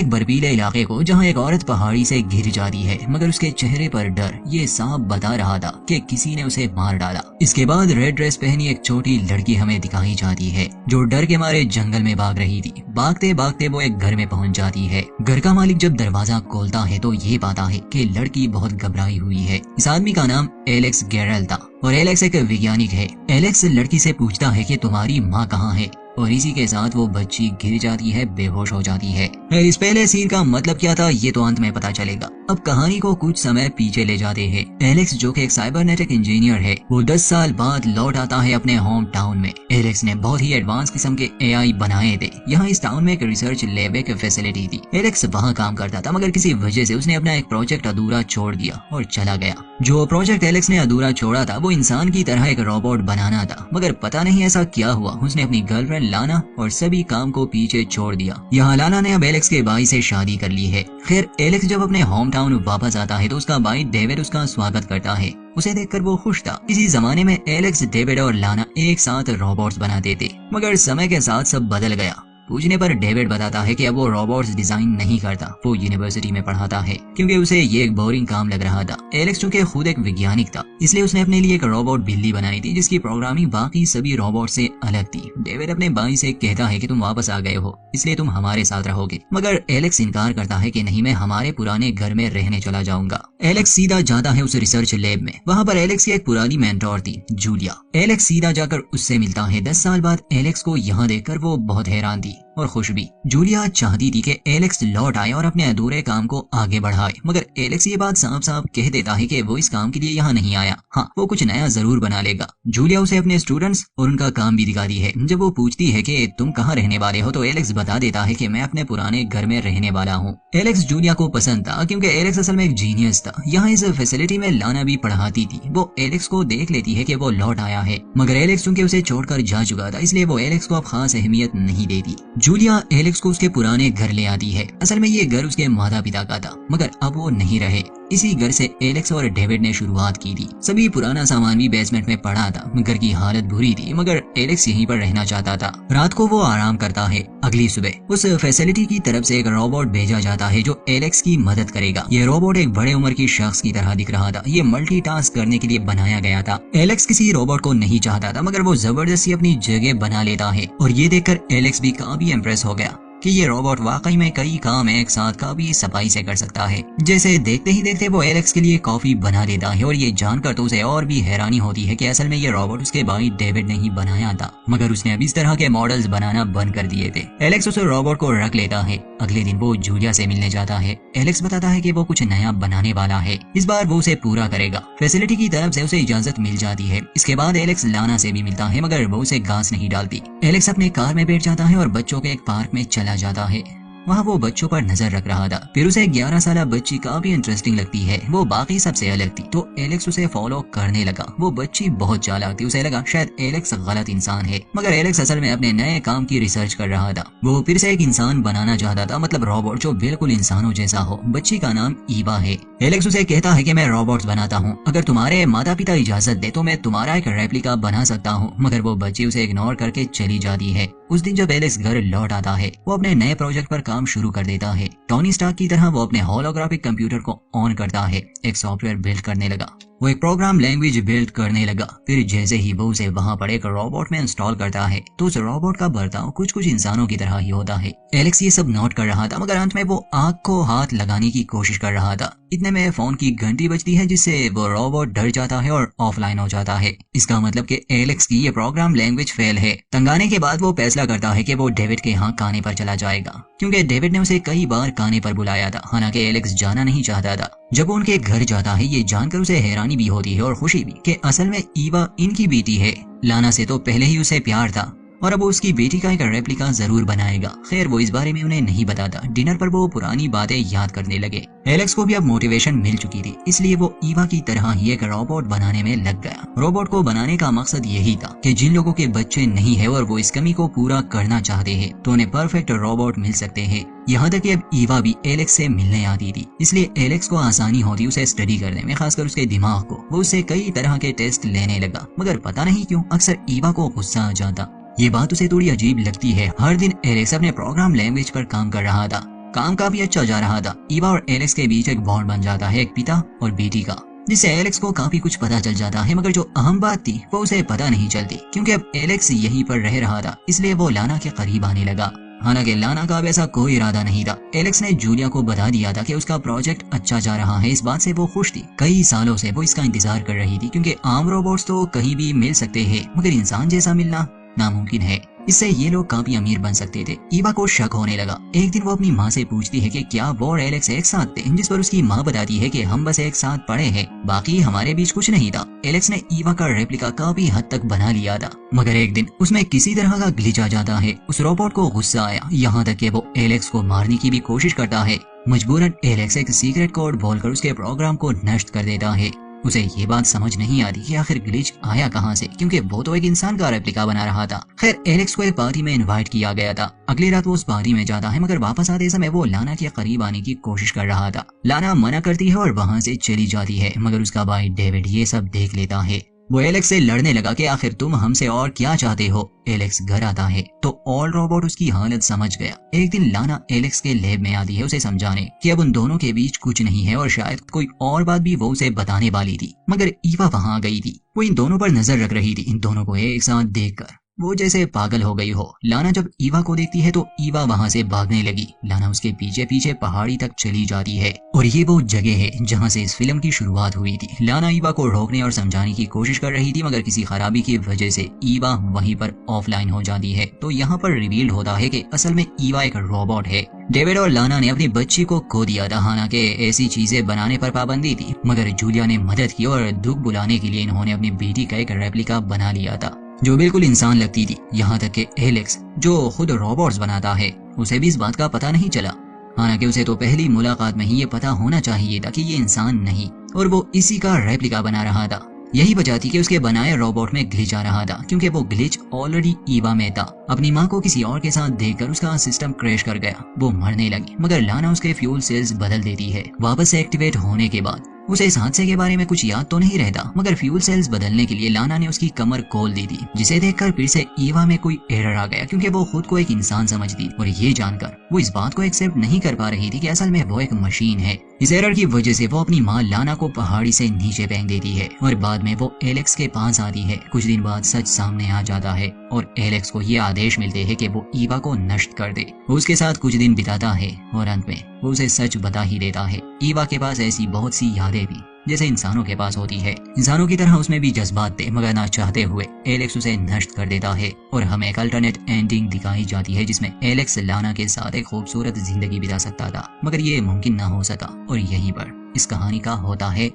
एक बर्फीले इलाके को जहाँ एक औरत पहाड़ी से गिर जाती है, मगर उसके चेहरे पर डर ये साफ बता रहा था कि किसी ने उसे मार डाला। इसके बाद रेड ड्रेस पहनी एक छोटी लड़की हमें दिखाई जाती है जो डर के मारे जंगल में भाग रही थी। भागते भागते वो एक घर में पहुंच जाती है। घर का मालिक जब दरवाजा खोलता है तो ये पाता है कि लड़की बहुत घबराई हुई है। इस आदमी का नाम एलेक्स गैरल था और एलेक्स एक वैज्ञानिक है। एलेक्स लड़की से पूछता है कि तुम्हारी माँ कहाँ है, और इसी के साथ वो बच्ची गिर जाती है, बेहोश हो जाती है। इस पहले सीन का मतलब क्या था ये तो अंत में पता चलेगा। अब कहानी को कुछ समय पीछे ले जाते हैं। एलेक्स जो कि एक साइबरनेटिक इंजीनियर है, वो 10 साल बाद लौट आता है अपने होम टाउन में। एलेक्स ने बहुत ही एडवांस किस्म के एआई बनाए थे। यहाँ इस टाउन में एक रिसर्च लैब एक फैसिलिटी थी। एलेक्स वहाँ काम करता था, मगर किसी वजह से उसने अपना एक प्रोजेक्ट अधूरा छोड़ दिया और चला गया। जो प्रोजेक्ट एलेक्स ने अधूरा छोड़ा था वो इंसान की तरह एक रोबोट बनाना था, मगर पता नहीं ऐसा क्या हुआ, उसने अपनी गर्लफ्रेंड लाना और सभी काम को पीछे छोड़ दिया। यहाँ लाना ने अब एलेक्स के भाई से शादी कर ली है। खैर एलेक्स जब अपने होम टाउन वापस आता है तो उसका भाई डेविड उसका स्वागत करता है। उसे देखकर वो खुश था। इसी जमाने में एलेक्स, डेविड और लाना एक साथ रोबोट्स बनाते थे, मगर समय के साथ सब बदल गया। पूछने पर डेविड बताता है कि अब वो रोबोट्स डिजाइन नहीं करता, वो यूनिवर्सिटी में पढ़ाता है क्योंकि उसे ये एक बोरिंग काम लग रहा था। एलेक्स चूंकि खुद एक वैज्ञानिक था, इसलिए उसने अपने लिए एक रोबोट बिल्ली बनाई थी जिसकी प्रोग्रामिंग बाकी सभी रोबोट से अलग थी। डेविड अपने भाई से कहता है कि तुम वापस आ गए हो इसलिए तुम हमारे साथ रहोगे, मगर एलेक्स इनकार करता है कि नहीं, मैं हमारे पुराने घर में रहने चला जाऊंगा। एलेक्स सीधा जाता है उस रिसर्च लैब में। वहाँ पर एलेक्स की एक पुरानी मेंटोर थी, जूलिया। एलेक्स सीधा जाकर उससे मिलता है। 10 साल बाद एलेक्स को यहाँ देखकर वो बहुत हैरान थी और खुश भी। जूलिया चाहती थी कि एलेक्स लौट आए और अपने अधूरे काम को आगे बढ़ाए, मगर एलेक्स ये बात साफ साफ कह देता है कि वो इस काम के लिए यहाँ नहीं आया। हाँ, वो कुछ नया जरूर बना लेगा। जूलिया उसे अपने स्टूडेंट्स और उनका काम भी दिखाती है। जब वो पूछती है कि तुम कहाँ रहने वाले हो तो एलेक्स बता देता है कि मैं अपने पुराने घर में रहने वाला हूँ। एलेक्स जूलिया को पसंद था क्योंकि एलेक्स असल में एक जीनियस था। यहाँ इस फैसिलिटी में लाना भी पढ़ाती थी। वो एलेक्स को देख लेती है कि वो लौट आया है, मगर एलेक्स चूंकि उसे छोड़कर जा चुका था इसलिए वो एलेक्स को अब खास अहमियत नहीं देती। जूलिया एलेक्स को उसके पुराने घर ले आती है। असल में ये घर उसके माता पिता का था, मगर अब वो नहीं रहे। इसी घर से एलेक्स और डेविड ने शुरुआत की थी। सभी पुराना सामान भी बेसमेंट में पड़ा था। घर की हालत बुरी थी, मगर एलेक्स यहीं पर रहना चाहता था। रात को वो आराम करता है। अगली सुबह उस फैसिलिटी की तरफ से एक रोबोट भेजा जाता है जो एलेक्स की मदद करेगा। ये रोबोट एक बड़े उम्र की शख्स की तरह दिख रहा था। ये मल्टीटास्क करने के लिए बनाया गया था। एलेक्स किसी रोबोट को नहीं चाहता था, मगर वो जबरदस्ती अपनी जगह बना लेता है और ये देखकर एलेक्स भी काफी इम्प्रेस हो गया कि ये रोबोट वाकई में कई काम एक साथ काफी सफाई से कर सकता है। जैसे देखते ही देखते वो एलेक्स के लिए कॉफी बना देता है और ये जानकर तो उसे और भी हैरानी होती है कि असल में ये रोबोट उसके भाई डेविड ने ही बनाया था, मगर उसने अब इस तरह के मॉडल्स बनाना बंद कर दिए थे। एलेक्स उस रोबोट को रख लेता है। अगले दिन वो जूलिया से मिलने जाता है। एलेक्स बताता है कि वो कुछ नया बनाने वाला है, इस बार वो उसे पूरा करेगा। फैसिलिटी की तरफ से उसे इजाजत मिल जाती है। इसके बाद एलेक्स लाना से भी मिलता है, मगर वो उसे घास नहीं डालती। एलेक्स अपने कार में बैठ जाता है और बच्चों के एक पार्क में चला जाता है। वहाँ वो बच्चों पर नजर रख रहा था। फिर उसे 11 साल बच्ची काफी इंटरेस्टिंग लगती है। वो बाकी सबसे अलग थी, तो एलेक्स उसे फॉलो करने लगा। वो बच्ची बहुत चालाक थी। उसे लगा शायद एलेक्स गलत इंसान है, मगर एलेक्स असल में अपने नए काम की रिसर्च कर रहा था। वो फिर से एक इंसान बनाना चाहता था, मतलब रोबोट जो बिल्कुल इंसानों जैसा हो। बच्ची का नाम ईवा है। एलेक्स उसे कहता है कि मैं रोबोट्स बनाता हूँ, अगर तुम्हारे माता पिता इजाजत दे तो मैं तुम्हारा एक रेप्लिका बना सकता हूँ, मगर वो बच्ची उसे इग्नोर करके चली जाती है। उस दिन जब एलेक्स घर लौट आता है, वो अपने नए प्रोजेक्ट पर काम शुरू कर देता है। टोनी स्टार्क की तरह वो अपने होलोग्राफिक कंप्यूटर को ऑन करता है। एक सॉफ्टवेयर बिल्ड करने लगा। वो एक प्रोग्राम लैंग्वेज बिल्ड करने लगा। फिर जैसे ही वो उसे वहाँ पर एक रोबोट में इंस्टॉल करता है तो उस रोबोट का बर्ताव कुछ कुछ इंसानों की तरह ही होता है। एलेक्स ये सब नोट कर रहा था, मगर अंत में वो आग को हाथ लगाने की कोशिश कर रहा था। इतने में फोन की घंटी बजती है, जिससे वो रोबोट डर जाता है और ऑफलाइन हो जाता है। इसका मतलब कि एलेक्स की ये प्रोग्राम लैंग्वेज फेल है। तंगाने के बाद वो फैसला करता है कि वो डेविड के यहाँ खाने पर चला जाएगा, क्योंकि डेविड ने उसे कई बार खाने पर बुलाया था। हालांकि एलेक्स जाना नहीं चाहता था। जब वो उनके घर जाता है, ये जानकर उसे हैरानी भी होती है और खुशी भी कि असल में ईवा इनकी बेटी है। लाना से तो पहले ही उसे प्यार था और अब वो उसकी बेटी का एक रेप्लिका जरूर बनाएगा। खैर वो इस बारे में उन्हें नहीं बताता। डिनर पर वो पुरानी बातें याद करने लगे। एलेक्स को भी अब मोटिवेशन मिल चुकी थी, इसलिए वो ईवा की तरह ही एक रोबोट बनाने में लग गया। रोबोट को बनाने का मकसद यही था कि जिन लोगों के बच्चे नहीं है और वो इस कमी को पूरा करना चाहते हैं तो उन्हें परफेक्ट रोबोट मिल सकते हैं। यहाँ तक कि अब ईवा भी एलेक्स से मिलने आती थी, इसलिए एलेक्स को आसानी होती उसे स्टडी करने में, खासकर उसके दिमाग को। वो उससे कई तरह के टेस्ट लेने लगा, मगर पता नहीं क्यों अक्सर ईवा को गुस्सा आ जाता। ये बात उसे थोड़ी अजीब लगती है। हर दिन एलेक्स अपने प्रोग्राम लैंग्वेज पर काम कर रहा था। काम काफी अच्छा जा रहा था। ईवा और एलेक्स के बीच एक बॉन्ड बन जाता है, एक पिता और बेटी का, जिससे एलेक्स को काफी कुछ पता चल जाता है। मगर जो अहम बात थी वो उसे पता नहीं चलती, क्योंकि अब एलेक्स यहीं पर रह रहा था, इसलिए वो लाना के करीब आने लगा। हालांकि लाना का अब ऐसा कोई इरादा नहीं था। एलेक्स ने जूलिया को बता दिया था कि उसका प्रोजेक्ट अच्छा जा रहा है। इस बात से वो खुश थी। कई सालों से वो इसका इंतजार कर रही थी, क्योंकि आम रोबोट्स तो कहीं भी मिल सकते हैं, मगर इंसान जैसा मिलना नामुमकिन है। इससे ये लोग काफी अमीर बन सकते थे। ईवा को शक होने लगा। एक दिन वो अपनी माँ से पूछती है कि क्या वो और एलेक्स एक साथ थे, जिस पर उसकी माँ बताती है कि हम बस एक साथ पढ़े हैं, बाकी हमारे बीच कुछ नहीं था। एलेक्स ने ईवा का रेप्लिका काफी हद तक बना लिया था, मगर एक दिन उसमें किसी तरह का ग्लिच आ जाता है। उस रोबोट को गुस्सा आया, यहाँ तक कि वो एलेक्स को मारने की भी कोशिश करता है। मजबूरन एलेक्स एक सीक्रेट कोड बोलकर उसके प्रोग्राम को नष्ट कर देता है। उसे ये बात समझ नहीं आती कि आखिर ग्लिच आया कहाँ से, क्योंकि वो तो एक इंसान का रेप्लिका बना रहा था। खैर, एलेक्स को एक पार्टी में इनवाइट किया गया था। अगली रात वो उस पार्टी में जाता है, मगर वापस आते समय वो लाना के करीब आने की कोशिश कर रहा था। लाना मना करती है और वहाँ से चली जाती है, मगर उसका भाई डेविड ये सब देख लेता है। वो एलेक्स से लड़ने लगा कि आखिर तुम हमसे और क्या चाहते हो। एलेक्स घर आता है तो ऑल रोबोट उसकी हालत समझ गया। एक दिन लाना एलेक्स के लैब में आती है उसे समझाने कि अब उन दोनों के बीच कुछ नहीं है, और शायद कोई और बात भी वो उसे बताने वाली थी, मगर ईवा वहाँ आ गई थी। वो इन दोनों पर नजर रख रही थी। इन दोनों को एक साथ देखकर वो जैसे पागल हो गई हो। लाना जब ईवा को देखती है तो ईवा वहाँ से भागने लगी। लाना उसके पीछे पीछे पहाड़ी तक चली जाती है, और ये वो जगह है जहाँ से इस फिल्म की शुरुआत हुई थी। लाना ईवा को रोकने और समझाने की कोशिश कर रही थी, मगर किसी खराबी की वजह से ईवा वहीं पर ऑफलाइन हो जाती है। तो यहाँ पर रिवील होता है कि असल में ईवा एक रोबोट है। डेविड और लाना ने अपनी बच्ची को खो दिया था। हालांकि ऐसी चीजें बनाने पर पाबंदी थी, मगर जूलिया ने मदद की और दुख बुलाने के लिए इन्होंने अपनी बेटी का एक रेप्लिका बना लिया था, जो बिल्कुल इंसान लगती थी। यहाँ तक कि एलेक्स, जो खुद रोबोट्स बनाता है, उसे भी इस बात का पता नहीं चला। हालांकि उसे तो पहली मुलाकात में ही ये पता होना चाहिए था कि ये इंसान नहीं, और वो इसी का रेप्लिका बना रहा था। यही वजह थी कि उसके बनाए रोबोट में ग्लिच आ रहा था, क्योंकि वो ग्लिच ऑलरेडी ईवा में था। अपनी माँ को किसी और के साथ देखकर उसका सिस्टम क्रैश कर गया। वो मरने लगी, मगर लाना उसके फ्यूल सेल्स बदल देती है। वापस से एक्टिवेट होने के बाद उसे इस हादसे के बारे में कुछ याद तो नहीं रहता, मगर फ्यूल सेल्स बदलने के लिए लाना ने उसकी कमर खोल दी थी, जिसे देखकर फिर से ईवा में कोई एरर आ गया, क्योंकि वो खुद को एक इंसान समझती। और ये जानकर वो इस बात को एक्सेप्ट नहीं कर पा रही थी कि असल में वो एक मशीन है। इस एरर की वजह से वो अपनी माँ लाना को पहाड़ी से नीचे फेंक देती है, और बाद में वो एलेक्स के पास आती है। कुछ दिन बाद सच सामने आ जाता है, और एलेक्स को ये आदेश मिलते हैं कि वो ईवा को नष्ट कर दे। वो उसके साथ कुछ दिन बिताता है, और अंत में वो उसे सच बता ही देता है। ईवा के पास ऐसी बहुत सी यादें भी जैसे इंसानों के पास होती है। इंसानों की तरह उसमें भी जज्बात थे, मगर ना चाहते हुए एलेक्स उसे नष्ट कर देता है, और हमें एक अल्टरनेट एंडिंग दिखाई जाती है, जिसमें एलेक्स लाना के साथ एक खूबसूरत जिंदगी बिता सकता था, मगर ये मुमकिन ना हो सका। और यहीं पर इस कहानी का होता है